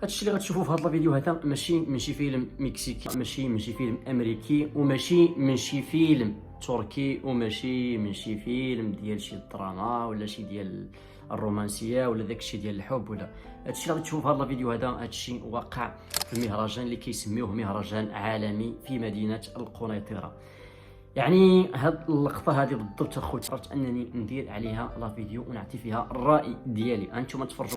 هادشي اللي غتشوفوه في هذا الفيديو هذا ماشي من شي فيلم مكسيكي، ماشي من شي فيلم امريكي، وماشي من شي فيلم تركي، وماشي من شي فيلم ديال شي دراما ولا شي ديال الرومانسيه ولا داكشي ديال الحب ولا. هادشي اللي غتشوفوه في هذا الفيديو هذا هادشي واقع في المهرجان اللي كيسميوه مهرجان عالمي في مدينه القنيطره. يعني هاد اللقطه هذه بالضبط اخوتي قررت انني ندير عليها لا فيديو ونعطي فيها الراي ديالي. انتم تفرجوا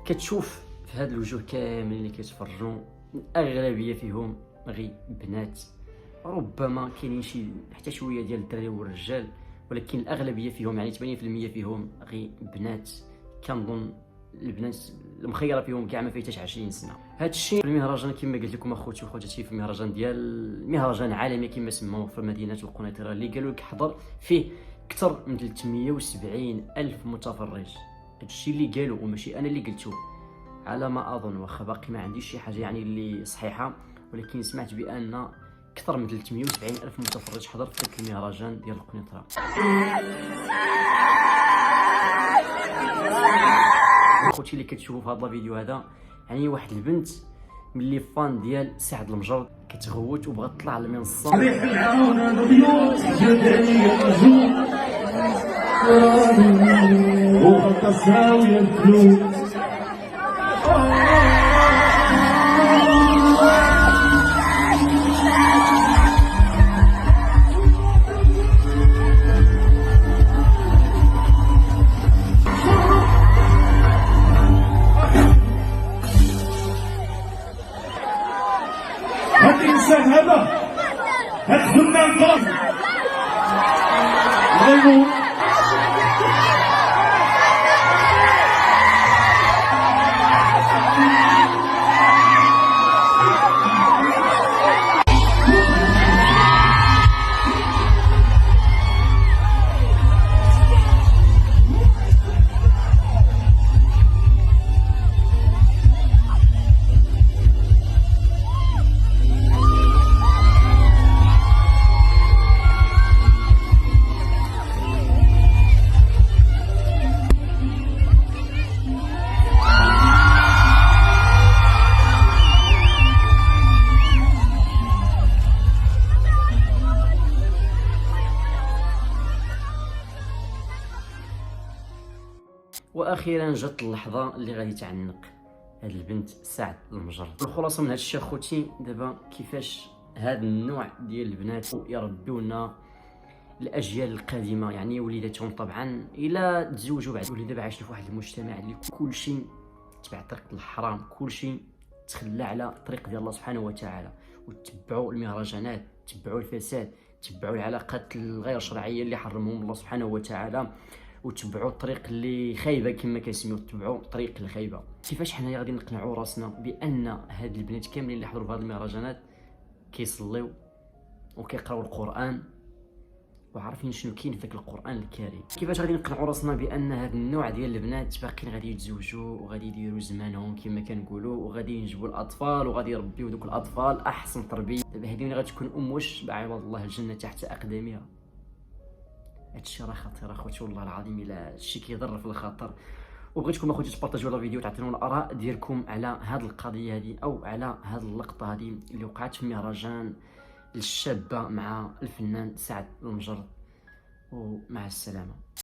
كتشوف في هاد الوجوه كاملين اللي كيتفرجوا الاغلبيه فيهم غير بنات، ربما كاينين شي حتى شويه ديال الدراري والرجال، ولكن الاغلبيه فيهم يعني 80% فيهم غير بنات. كنظن البنات المخيره فيهم كاع ما فيه حتى 20 سنه. هذا الشيء في المهرجان كما قلت لكم اخوتي وخواتاتي، في المهرجان ديال مهرجان عالمي كما سموه في مدينه القنيطره اللي قالوا لك حضر فيه اكثر من 370 الف متفرج. هذا الشيء اللي قالوا وماشي انا اللي قلته على ما اظن، واخا باقي ما عنديش شي حاجه يعني اللي صحيحه، ولكن سمعت بان اكثر من 370 الف متفرج حضر في ذاك المهرجان ديال القنيطره. اخوتي اللي كتشوفوا في هذا الفيديو هذا يعني واحد البنت ملي فان ديال سعد المجرد كتغوت وبغات تطلع على المنصه. هاد الانسان هذا هاد الفنان فرنسي غيبو واخيرا جات اللحظه اللي غادي تعنق هاد البنت سعد المجرد. الخلاصه من هاد الشيء خوتي دابا كيفاش هاد النوع ديال البنات يربيونا الاجيال القادمه، يعني وليداتهم طبعا الى تزوجوا بعد. ولي دابا عايشين في واحد المجتمع اللي كلشي تبع طريق الحرام، كلشي تخلى على طريق ديال الله سبحانه وتعالى، وتبعوا المهرجانات، تبعوا الفساد، تبعوا العلاقات الغير شرعيه اللي حرمهم الله سبحانه وتعالى، وتبعوا الطريق اللي خايبه كما كيسميو، تبعوا الطريق الخايبه. كيفاش حنا غادي نقنعوا راسنا بان هاد البنات كاملين اللي حضروا في هاد المهرجانات كيصليو وكيقراو القران وعارفين شنو كاين في القران الكريم؟ كيفاش غادي نقنعوا راسنا بان هاد النوع ديال البنات باقيين غادي يتزوجوا وغادي يديروا زمانهم كما كنقولوا، وغادي ينجبوا الاطفال وغادي يربيو دوك الاطفال احسن تربيه؟ دابا هذه ملي غتكون واش عباد الله الجنه تحت اقدامها؟ هادشي راه خطير اخوتي والله العظيم، الا هادشي كيضر في الخاطر. وبغيتكم اخوتي تبارطاجيو لا فيديو تعطيونا الاراء ديالكم على هاد القضيه هذه او على هاد اللقطه هذه اللي وقعت في مهرجان الشابه مع الفنان سعد المجرد. ومع السلامه.